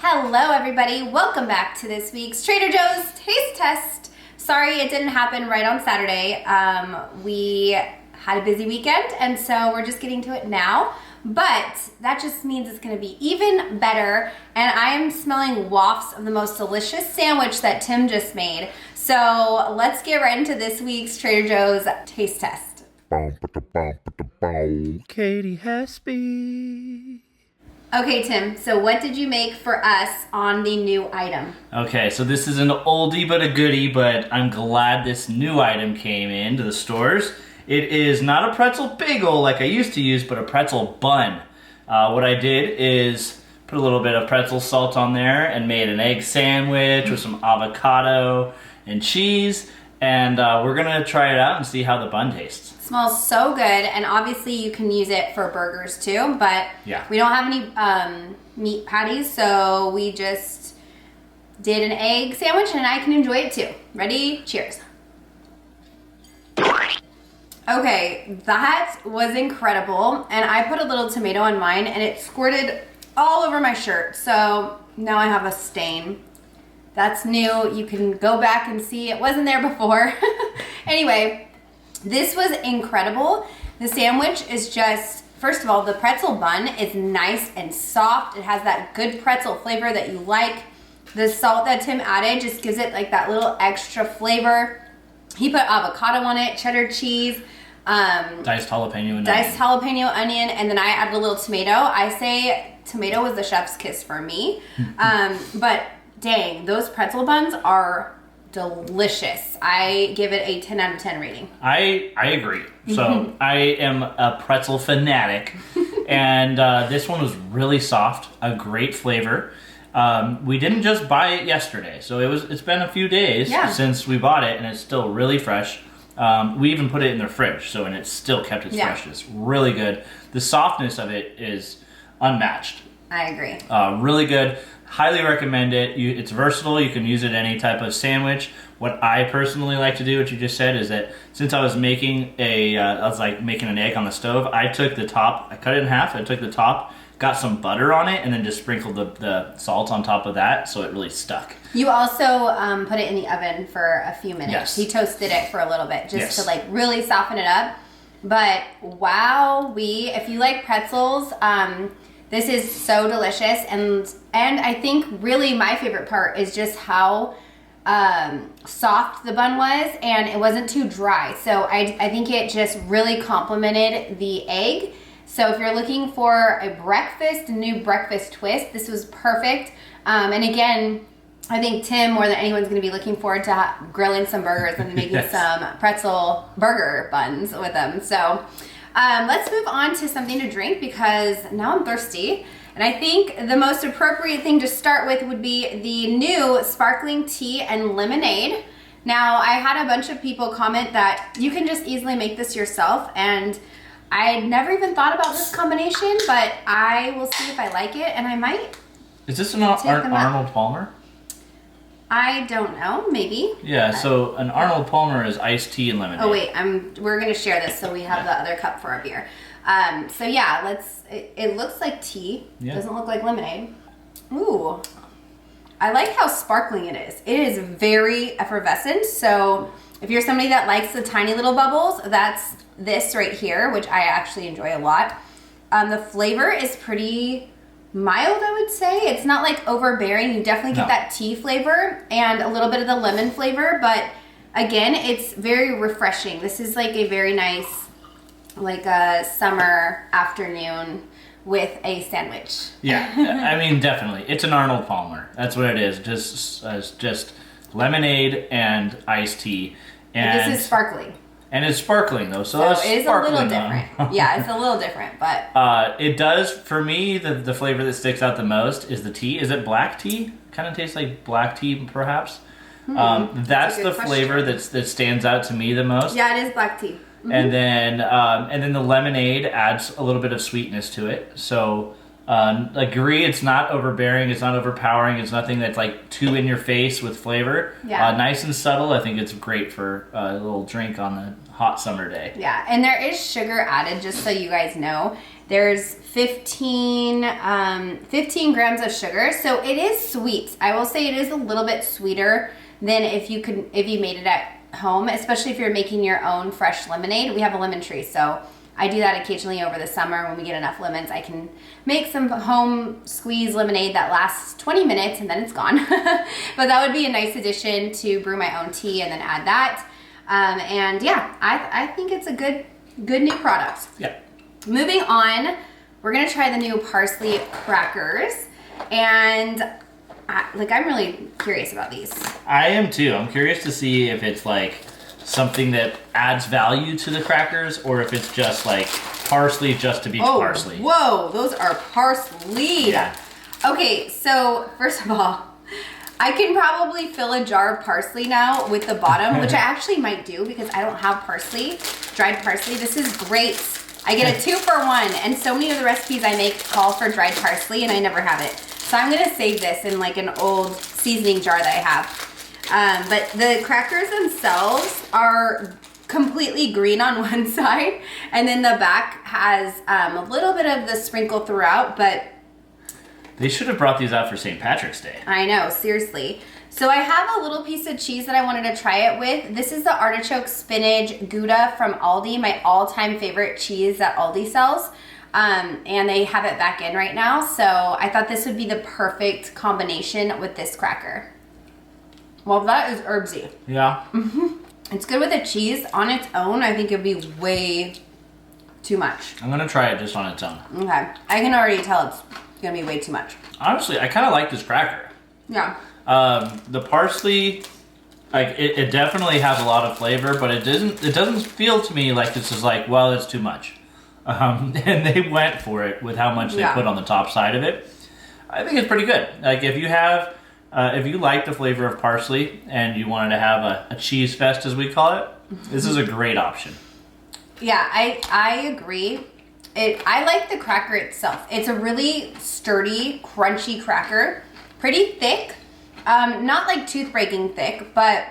Hello everybody, welcome back to this week's Trader Joe's Taste Test. Sorry it didn't happen right on Saturday. We had a busy weekend and so we're just getting to it now. But that just means it's gonna be even better, and I am smelling wafts of the most delicious sandwich that Tim just made. So let's get right into this week's Trader Joe's Taste Test. Katie Hespe. Okay, Tim, so what did you make for us on the new item? Okay, so this is an oldie but a goodie, but I'm glad this new item came into the stores. It is not a pretzel bagel like I used to use, but a pretzel bun. What I did is put a little bit of pretzel salt on there and made an egg sandwich with some avocado and cheese, and we're gonna try it out and see how the bun tastes. Smells so good, and obviously you can use it for burgers too, but yeah, we don't have any meat patties, so we just did an egg sandwich and I can enjoy it too. Ready? Cheers. Okay, that was incredible, and I put a little tomato on mine and it squirted all over my shirt, so now I have a stain. That's new. You can go back and see it wasn't there before. Anyway, this was incredible. The sandwich is just, first of all, the pretzel bun is nice and soft. It has that good pretzel flavor that you like. The salt that Tim added just gives it like that little extra flavor. He put avocado on it, cheddar cheese, diced jalapeno onion, and then I added a little tomato. I say tomato was the chef's kiss for me. But dang, those pretzel buns are delicious. I give it a 10 out of 10 rating. I agree. So I am a pretzel fanatic, and this one was really soft, a great flavor. We didn't just buy it yesterday, so it's been a few days since we bought it, and it's still really fresh. We even put it in the fridge, and it still kept its freshness. Really good. The softness of it is unmatched. I agree. Really good. Highly recommend it. It's versatile. You can use it any type of sandwich. What I personally like to do, what you just said, is that since I was making making an egg on the stove, I took the top, I cut it in half, I took the top, got some butter on it, and then just sprinkled the salt on top of that, so it really stuck. You also put it in the oven for a few minutes. Yes. He toasted it for a little bit just to like really soften it up. But wow, if you like pretzels, this is so delicious, and I think really my favorite part is just how soft the bun was, and it wasn't too dry. So I think it just really complemented the egg. So if you're looking for a new breakfast twist, this was perfect. And again, I think Tim, more than anyone's going to be looking forward to grilling some burgers and making some pretzel burger buns with them. So let's move on to something to drink because now I'm thirsty. And I think the most appropriate thing to start with would be the new sparkling tea and lemonade. Now, I had a bunch of people comment that you can just easily make this yourself, and I never even thought about this combination, but I will see if I like it, and I might. Is this an Arnold Palmer? I don't know, maybe. Yeah, so an Arnold Palmer is iced tea and lemonade. Oh wait, we're gonna share this so we have the other cup for our beer. So yeah, it looks like tea. Yeah. Doesn't look like lemonade. Ooh, I like how sparkling it is. It is very effervescent. So if you're somebody that likes the tiny little bubbles, that's this right here, which I actually enjoy a lot. The flavor is pretty mild, I would say. It's not like overbearing. You definitely get that tea flavor and a little bit of the lemon flavor, but again, it's very refreshing. This is like a very nice, like a summer afternoon with a sandwich. Yeah, I mean, definitely. It's an Arnold Palmer. That's what it is. Just lemonade and iced tea. And this is sparkling. And it's sparkling though, so it is a little different. Yeah, it's a little different, but it does, for me, the flavor that sticks out the most is the tea. Is it black tea? Kind of tastes like black tea, perhaps. That's the flavor that stands out to me the most. Yeah, it is black tea. And then the lemonade adds a little bit of sweetness to it. So Agree, it's not overbearing, it's not overpowering, it's nothing that's like too in your face with flavor. Yeah. Nice and subtle. I think it's great for a little drink on the hot summer day. Yeah, and there is sugar added, just so you guys know. There's 15 grams of sugar, so it is sweet. I will say it is a little bit sweeter than if you made it at home, especially if you're making your own fresh lemonade. We have a lemon tree, so I do that occasionally over the summer. When we get enough lemons, I can make some home squeeze lemonade that lasts 20 minutes and then it's gone. But that would be a nice addition to brew my own tea and then add that. And yeah, I think it's a good new product. Yeah. Moving on, we're gonna try the new Parsley Crackers. And I'm really curious about these. I am too. I'm curious to see if it's like something that adds value to the crackers, or if it's just like parsley just to be parsley. Whoa, those are parsley. Yeah. Okay, so first of all, I can probably fill a jar of parsley now with the bottom, which I actually might do because I don't have parsley, dried parsley. This is great. I get a 2-for-1, and so many of the recipes I make call for dried parsley, and I never have it. So I'm gonna save this in like an old seasoning jar that I have. But the crackers themselves are completely green on one side, and then the back has a little bit of the sprinkle throughout, but they should have brought these out for St. Patrick's Day. I know, seriously. So I have a little piece of cheese that I wanted to try it with. This is the artichoke spinach Gouda from Aldi, my all-time favorite cheese that Aldi sells. And they have it back in right now, so I thought this would be the perfect combination with this cracker. Well, that is herbsy. Yeah. It's good with the cheese. On its own, I think it'd be way too much. I'm gonna try it just on its own. Okay. I can already tell it's gonna be way too much. Honestly, I kind of like this cracker. Yeah. The parsley, like it definitely has a lot of flavor, but it doesn't feel to me like this is like, well, it's too much. And they went for it with how much they put on the top side of it. I think it's pretty good. Like if you like the flavor of parsley and you wanted to have a cheese fest, as we call it, this is a great option. Yeah, I agree. I like the cracker itself. It's a really sturdy, crunchy cracker. Pretty thick. Not like tooth-breaking thick, but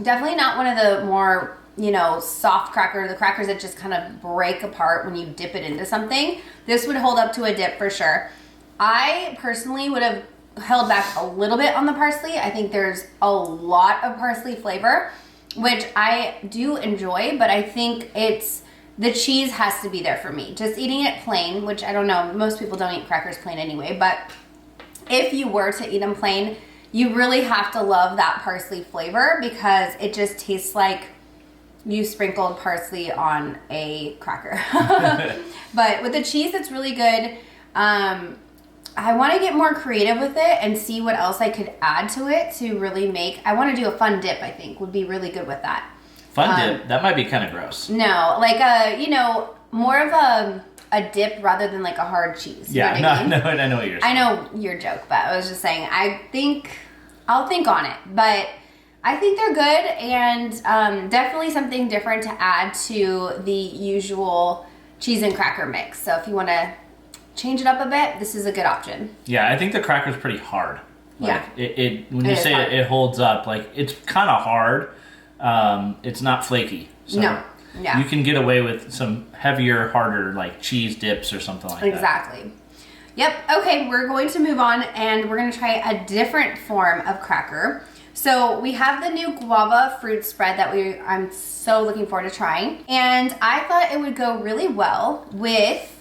definitely not one of the more, soft crackers, the crackers that just kind of break apart when you dip it into something. This would hold up to a dip for sure. I personally would have held back a little bit on the parsley. I think there's a lot of parsley flavor, which I do enjoy, but I think the cheese has to be there for me. Just eating it plain, which I don't know, most people don't eat crackers plain anyway, but if you were to eat them plain, you really have to love that parsley flavor because it just tastes like you sprinkled parsley on a cracker. But with the cheese, it's really good. I want to get more creative with it and see what else I could add to it to really I want to do a fun dip, I think, would be really good with that. Fun dip? That might be kind of gross. No, like more of a dip rather than like a hard cheese. Yeah, you know what I mean? No, I know what you're saying. I know your joke, but I was just saying, I'll think on it. But I think they're good and definitely something different to add to the usual cheese and cracker mix. So if you want to change it up a bit, this is a good option. Yeah, I think the cracker's pretty hard. Like, yeah. When you say it holds up, like it's kind of hard. It's not flaky. So no. Yeah. You can get away with some heavier, harder like cheese dips or something like that. Exactly. Yep. Okay, we're going to move on and we're going to try a different form of cracker. So we have the new guava fruit spread that I'm so looking forward to trying. And I thought it would go really well with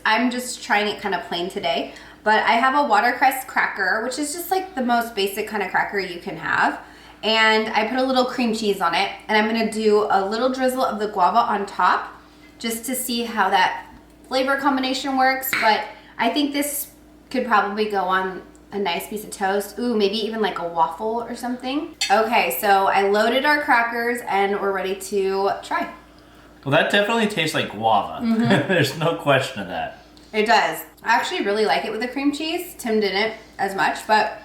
I'm just trying it kind of plain today, but I have a watercress cracker, which is just like the most basic kind of cracker you can have. And I put a little cream cheese on it, and I'm gonna do a little drizzle of the guava on top just to see how that flavor combination works. But I think this could probably go on a nice piece of toast. Ooh, maybe even like a waffle or something. Okay, so I loaded our crackers and we're ready to try. Well, that definitely tastes like guava. Mm-hmm. There's no question of that. It does. I actually really like it with the cream cheese. Tim didn't as much, but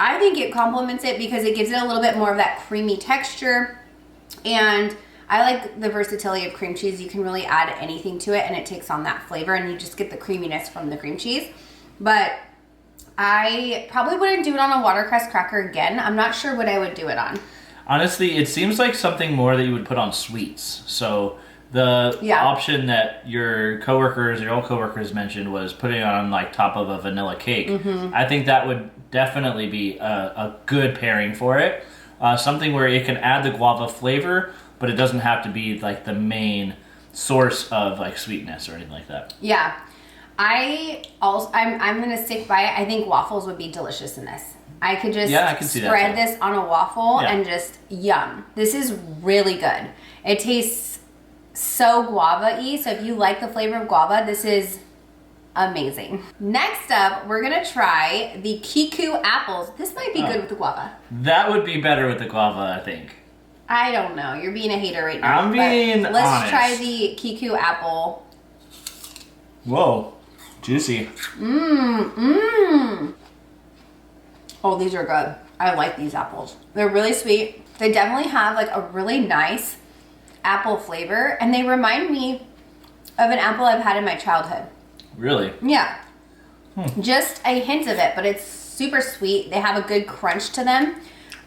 I think it complements it because it gives it a little bit more of that creamy texture. And I like the versatility of cream cheese. You can really add anything to it and it takes on that flavor and you just get the creaminess from the cream cheese. But I probably wouldn't do it on a watercress cracker again. I'm not sure what I would do it on. Honestly, it seems like something more that you would put on sweets. So the option that your old coworkers mentioned was putting it on like top of a vanilla cake. I think that would definitely be a good pairing for it. Something where it can add the guava flavor, but it doesn't have to be like the main source of like sweetness or anything like that. Yeah. I'm gonna stick by it. I think waffles would be delicious in this. I could just spread this on a waffle and just yum. This is really good. It tastes so guava-y. So if you like the flavor of guava, this is amazing. Next up, we're gonna try the Kiku apples. This might be good with the guava. That would be better with the guava, I think. I don't know. You're being a hater right now. I'm being honest. Let's try the Kiku apple. Whoa, juicy. Oh, these are good. I like these apples. They're really sweet. They definitely have like a really nice apple flavor, and they remind me of an apple I've had in my childhood. Really? Yeah. Just a hint of it, but it's super sweet. They have a good crunch to them.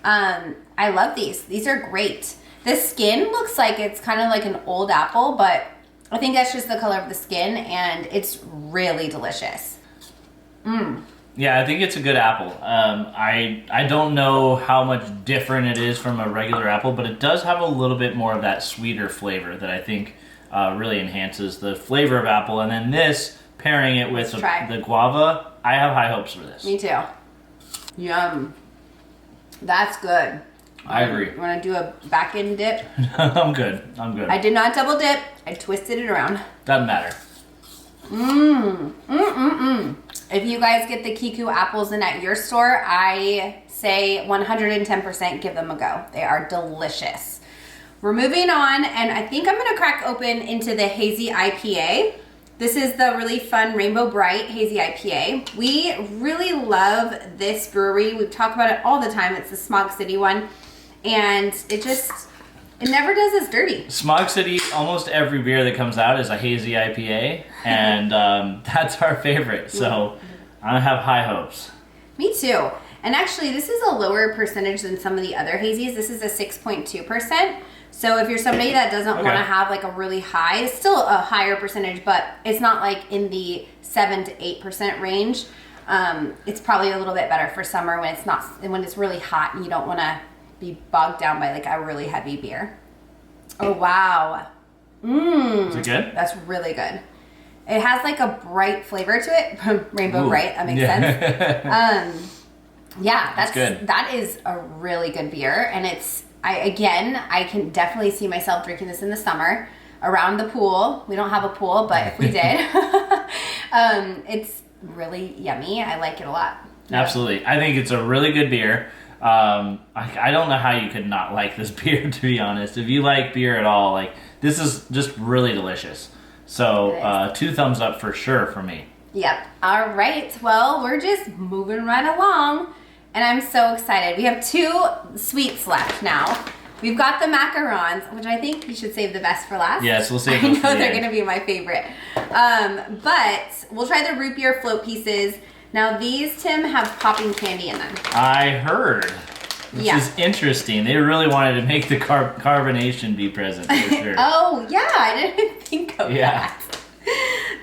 I love these. These are great. The skin looks like it's kind of like an old apple, but I think that's just the color of the skin, and it's really delicious. Yeah, I think it's a good apple. I don't know how much different it is from a regular apple, but it does have a little bit more of that sweeter flavor that I think really enhances the flavor of apple. And then this, pairing it with the guava, I have high hopes for this. Me too. Yum. That's good. I agree. You want to do a back end dip? I'm good. I did not double dip. I twisted it around. Doesn't matter. If you guys get the Kiku apples in at your store, I say 110% give them a go. They are delicious. We're moving on, and I think I'm going to crack open into the Hazy IPA. This is the really fun Rainbow Bright Hazy IPA. We really love this brewery. We talk about it all the time. It's the Smog City one, and it never does us dirty. Smog City, almost every beer that comes out is a Hazy IPA, and that's our favorite, so I have high hopes. Me too. And actually, this is a lower percentage than some of the other hazies. This is a 6.2%. So if you're somebody that doesn't want to have like a really high, it's still a higher percentage, but it's not like in the 7 to 8% range. It's probably a little bit better for summer when it's really hot and you don't want to be bogged down by like a really heavy beer. Oh wow. Is it good? That's really good. It has like a bright flavor to it. Rainbow Bright, that makes sense. Yeah, that's good. That is a really good beer, and I can definitely see myself drinking this in the summer around the pool. We don't have a pool, but if we did, it's really yummy. I like it a lot. Absolutely. I think it's a really good beer. I don't know how you could not like this beer, to be honest. If you like beer at all, like this is just really delicious. So 2 thumbs up for sure for me. Yep. All right. Well, we're just moving right along, and I'm so excited. We have 2 sweets left now. We've got the Macarons, which I think you should save the best for last. Yes, we'll save those for the they're end. going to be my favorite. But we'll try the root beer float pieces. Now these, Tim, have popping candy in them. I heard. Which is interesting. They really wanted to make the carbonation be present, for sure. Oh, yeah. I didn't think of that.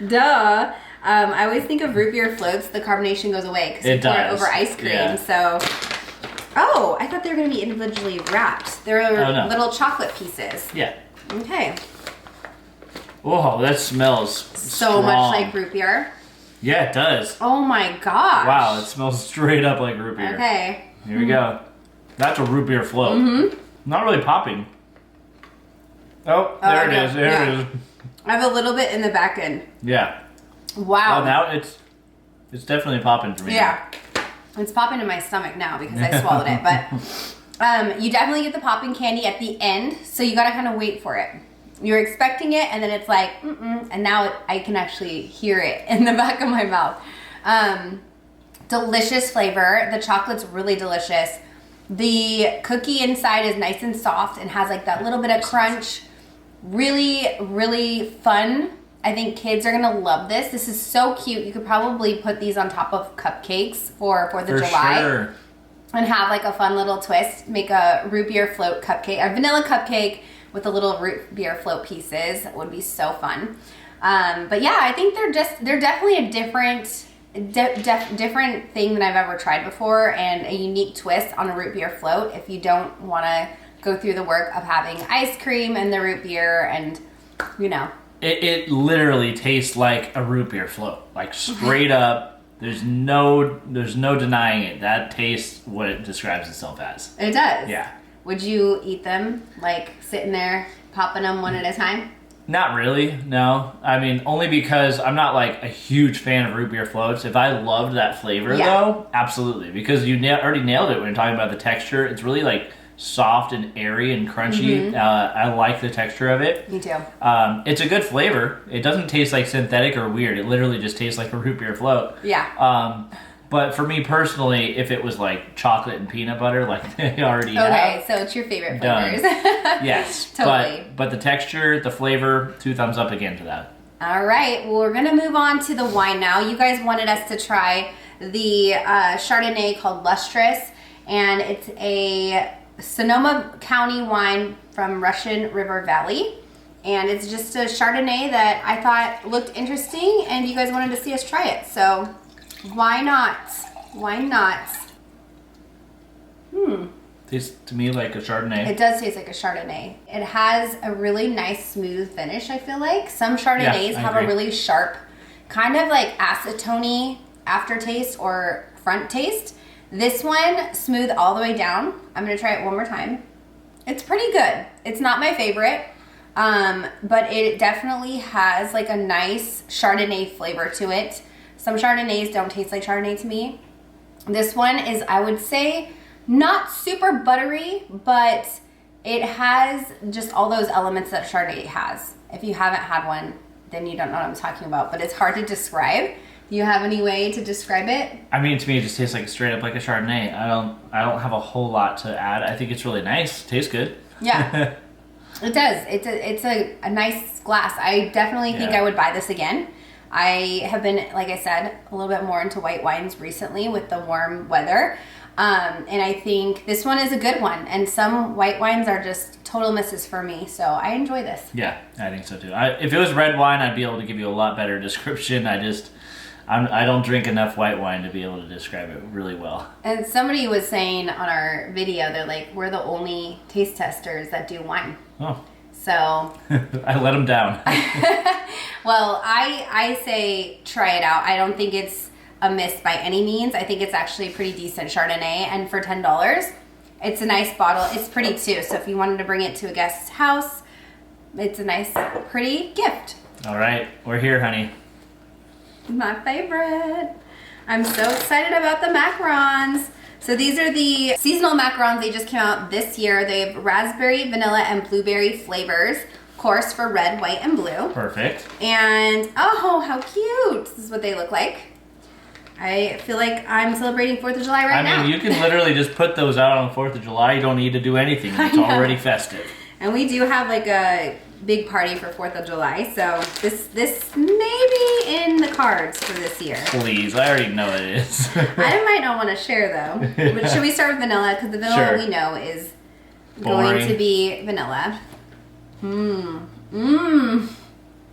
Duh. I always think of root beer floats, the carbonation goes away because you pour it over ice cream. Yeah. So, I thought they were going to be individually wrapped. They're little chocolate pieces. Yeah. Okay. Whoa, that smells so much like root beer. Yeah, it does. Oh my gosh. Wow, it smells straight up like root beer. Okay. Here we go. That's a root beer float. Not really popping. Oh, there it is. There it is. I have a little bit in the back end. Yeah. Wow. Well, now it's definitely popping for me. Yeah. It's popping in my stomach now because I swallowed it. But you definitely get the popping candy at the end, so you got to kind of wait for it. You're expecting it, and then it's like, and now I can actually hear it in the back of my mouth. Delicious flavor. The chocolate's really delicious. The cookie inside is nice and soft and has like that little bit of crunch. Really, really fun. I think kids are gonna love this. This is so cute. You could probably put these on top of cupcakes for 4th of July. Sure. And have like a fun little twist. Make a root beer float cupcake, a vanilla cupcake with the little root beer float pieces. It would be so fun. But yeah, I think they're definitely a different thing than I've ever tried before, and a unique twist on a root beer float. If you don't want to go through the work of having ice cream and the root beer, and you know, it literally tastes like a root beer float, like straight up. There's no denying it. That tastes what it describes itself as. It does. Yeah. Would you eat them, like sitting there popping them one at a time? Not really, no. I mean, only because I'm not like a huge fan of root beer floats. If I loved that flavor though, absolutely. Because you already nailed it when you're talking about the texture. It's really like soft and airy and crunchy. I like the texture of it. Me too. It's a good flavor. It doesn't taste like synthetic or weird. It literally just tastes like a root beer float. Yeah. But for me personally, if it was like chocolate and peanut butter, like they already have. Okay, so it's your favorite flavors. Yes. Totally. But the texture, the flavor, 2 thumbs up again to that. All right. Well, we're going to move on to the wine now. You guys wanted us to try the Chardonnay called Lustrous. And it's a Sonoma County wine from Russian River Valley. And it's just a Chardonnay that I thought looked interesting, and you guys wanted to see us try it. So why not? Why not? Tastes to me like a Chardonnay. It does taste like a Chardonnay. It has a really nice smooth finish, I feel like. Some Chardonnays have a really sharp, kind of like acetone aftertaste or front taste. This one, smooth all the way down. I'm going to try it one more time. It's pretty good. It's not my favorite, but it definitely has like a nice Chardonnay flavor to it. Some Chardonnays don't taste like Chardonnay to me. This one is, I would say, not super buttery, but it has just all those elements that Chardonnay has. If you haven't had one, then you don't know what I'm talking about, but it's hard to describe. Do you have any way to describe it? I mean, to me, it just tastes like straight up like a Chardonnay. I don't have a whole lot to add. I think it's really nice. It tastes good. Yeah, it does. It's a nice glass. I definitely think I would buy this again. I have been, like I said, a little bit more into white wines recently with the warm weather. And I think this one is a good one. And some white wines are just total misses for me. So I enjoy this. Yeah, I think so too. If it was red wine, I'd be able to give you a lot better description. I don't drink enough white wine to be able to describe it really well. And somebody was saying on our video, they're like, we're the only taste testers that do wine. Oh. So. I let them down. Well, I say try it out. I don't think it's a miss by any means. I think it's actually a pretty decent Chardonnay. And for $10, it's a nice bottle. It's pretty too. So if you wanted to bring it to a guest's house, it's a nice, pretty gift. All right. We're here, honey. My favorite. I'm so excited about the Macarons. So these are the seasonal Macarons. They just came out this year. They have raspberry, vanilla, and blueberry flavors. Of course, for red, white, and blue. Perfect. And, oh, how cute. This is what they look like. I feel like I'm celebrating 4th of July right now. I mean, you can literally just put those out on the 4th of July. You don't need to do anything. It's already festive. And we do have like a big party for 4th of July. So this may be in the cards for this year. Please, I already know it is. I might not want to share though. But should we start with vanilla? Because the vanilla we know is going to be vanilla.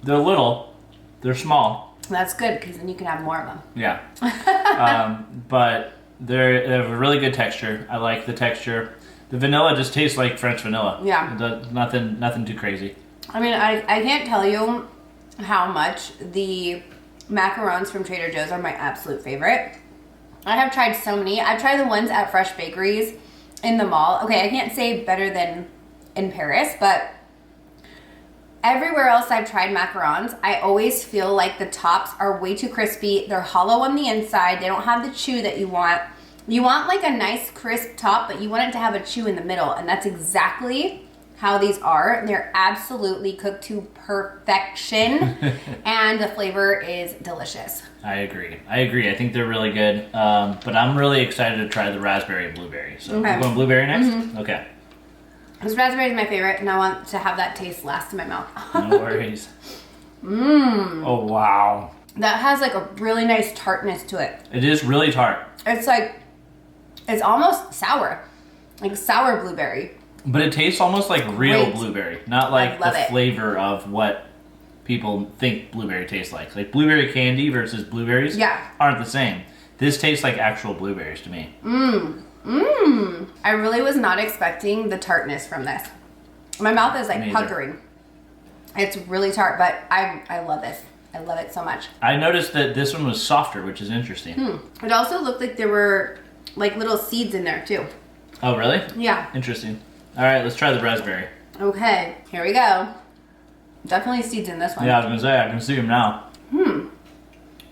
They're little. They're small. That's good because then you can have more of them. Yeah. But they have a really good texture. I like the texture. The vanilla just tastes like French vanilla. Yeah. Nothing too crazy. I mean, I can't tell you how much the macarons from Trader Joe's are my absolute favorite. I have tried so many. I've tried the ones at fresh bakeries in the mall. Okay, I can't say better than in Paris, but everywhere else I've tried macarons, I always feel like the tops are way too crispy. They're hollow on the inside. They don't have the chew that you want. You want like a nice crisp top, but you want it to have a chew in the middle, and that's exactly how these are. They're absolutely cooked to perfection and the flavor is delicious. I agree. I think they're really good. But I'm really excited to try the raspberry and blueberry. So we're going blueberry next? Mm-hmm. Okay. This raspberry is my favorite, and I want to have that taste last in my mouth. No worries. Oh, wow. That has like a really nice tartness to it. It is really tart. It's like, it's almost sour. Like sour blueberry. But it tastes almost like real Great. blueberry. Not like the flavor of what people think blueberry tastes like. Like blueberry candy versus blueberries aren't the same. This tastes like actual blueberries to me. I really was not expecting the tartness from this. My mouth is like puckering. It's really tart, but I love this. I love it so much. I noticed that this one was softer, which is interesting. It also looked like there were like little seeds in there too. Oh, really? Yeah. Interesting. All right, let's try the raspberry. Okay, here we go. Definitely seeds in this one. Yeah, I was going to say, I can see them now.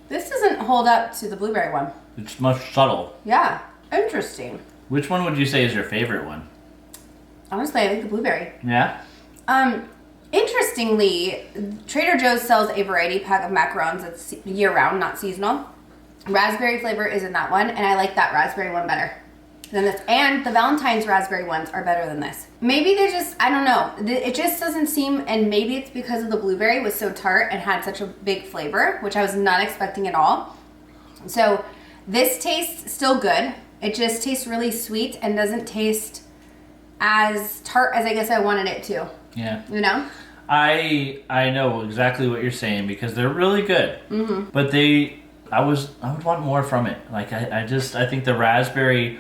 This doesn't hold up to the blueberry one. It's much subtle. Yeah, interesting. Which one would you say is your favorite one? Honestly, I think the blueberry. Yeah? Interestingly, Trader Joe's sells a variety pack of macarons that's year-round, not seasonal. Raspberry flavor is in that one, and I like that raspberry one better than this. And the Valentine's raspberry ones are better than this. Maybe they're just, I don't know. It just doesn't seem, and maybe it's because of the blueberry was so tart and had such a big flavor, which I was not expecting at all. So this tastes still good. It just tastes really sweet and doesn't taste as tart as I guess I wanted it to. Yeah. You know? I know exactly what you're saying because they're really good. But I would want more from it. Like I think the raspberry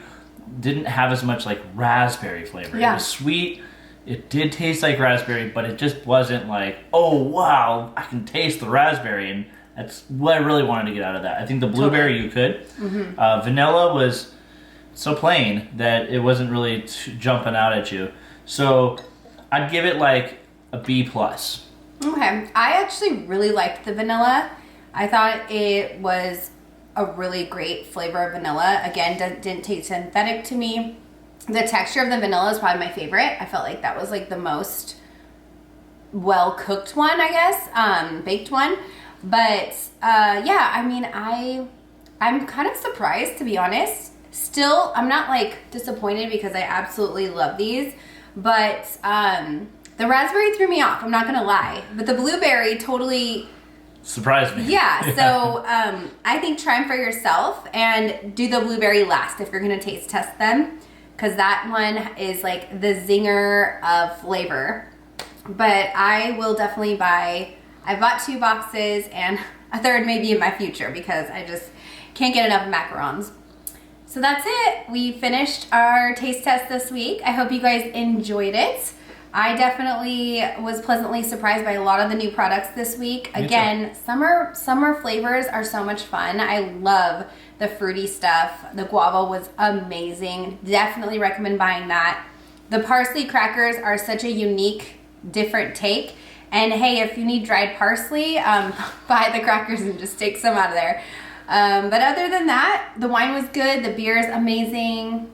didn't have as much like raspberry flavor. Yeah. It was sweet. It did taste like raspberry, but it just wasn't like, oh wow, I can taste the raspberry, and that's what I really wanted to get out of that. I think the blueberry you could. Vanilla was so plain that it wasn't really jumping out at you. So I'd give it like a B+. Okay. I actually really liked the vanilla. I thought it was a really great flavor of vanilla. Again, didn't taste synthetic to me. The texture of the vanilla is probably my favorite. I felt like that was like the most well-cooked one, I guess, baked one. But yeah, I mean, I'm kind of surprised, to be honest. Still, I'm not like disappointed because I absolutely love these, but the raspberry threw me off, I'm not gonna lie. But the blueberry totally surprised me. Yeah, so I think try them for yourself and do the blueberry last if you're gonna taste test them, because that one is like the zinger of flavor. But I will definitely buy, I bought 2 boxes and a third maybe in my future because I just can't get enough macarons. So that's it. We finished our taste test this week. I hope you guys enjoyed it. I definitely was pleasantly surprised by a lot of the new products this week. Again, summer flavors are so much fun. I love the fruity stuff. The guava was amazing. Definitely recommend buying that. The parsley crackers are such a unique, different take. And hey, if you need dried parsley, buy the crackers and just take some out of there. But other than that, the wine was good. The beer is amazing.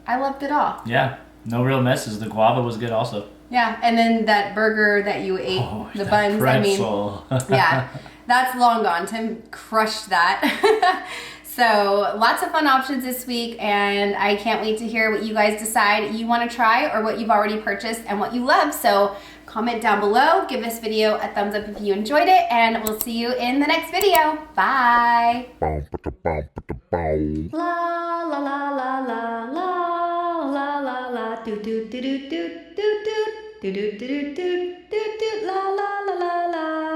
I loved it all. Yeah. No real messes. The guava was good also. Yeah, and then that burger that you ate, the buns, pretzel. I mean, yeah, that's long gone. Tim crushed that. So lots of fun options this week, and I can't wait to hear what you guys decide you want to try or what you've already purchased and what you love. So comment down below, give this video a thumbs up if you enjoyed it, and we'll see you in the next video. Bye. La la la la la la la la do do do do do do do do do do do do la la la la la.